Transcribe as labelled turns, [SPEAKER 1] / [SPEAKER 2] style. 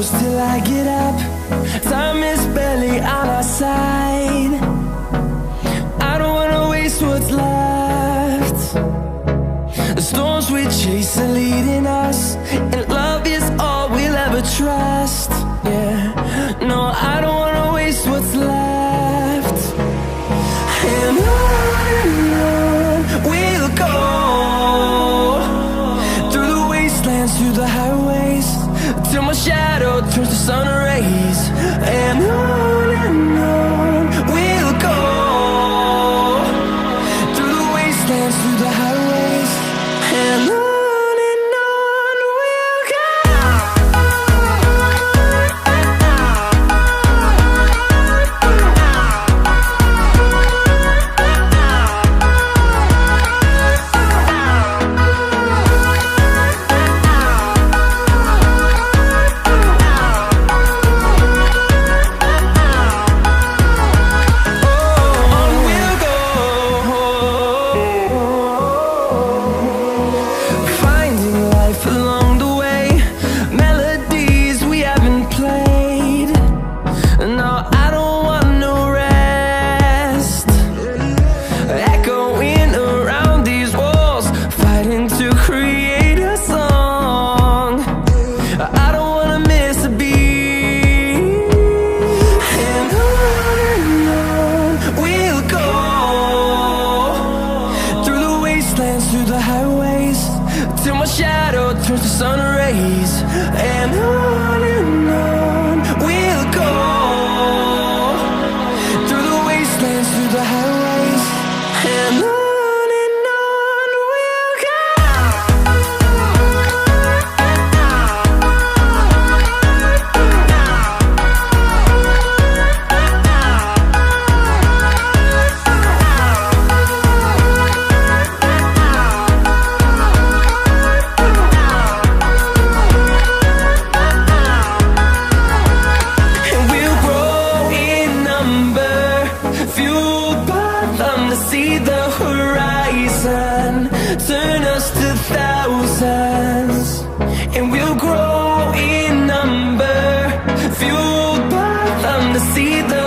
[SPEAKER 1] close till I get up. Time is barely on our side. I don't wanna waste what's left. The storms we chase are leading us, and love is all we'll ever trust. Yeah, no, I don't wanna waste what's left. And on we'll go, through the wastelands, through the highways, till my shadow turns to sun rays. And on we'll go, through the wastelands, through the highways, and on. Through the highways, till my shadow turns to sun rays. And on we'll go, through the wastelands, through the highways, and on. See the horizon turn us to thousands, and we'll grow in number, fueled by them to see the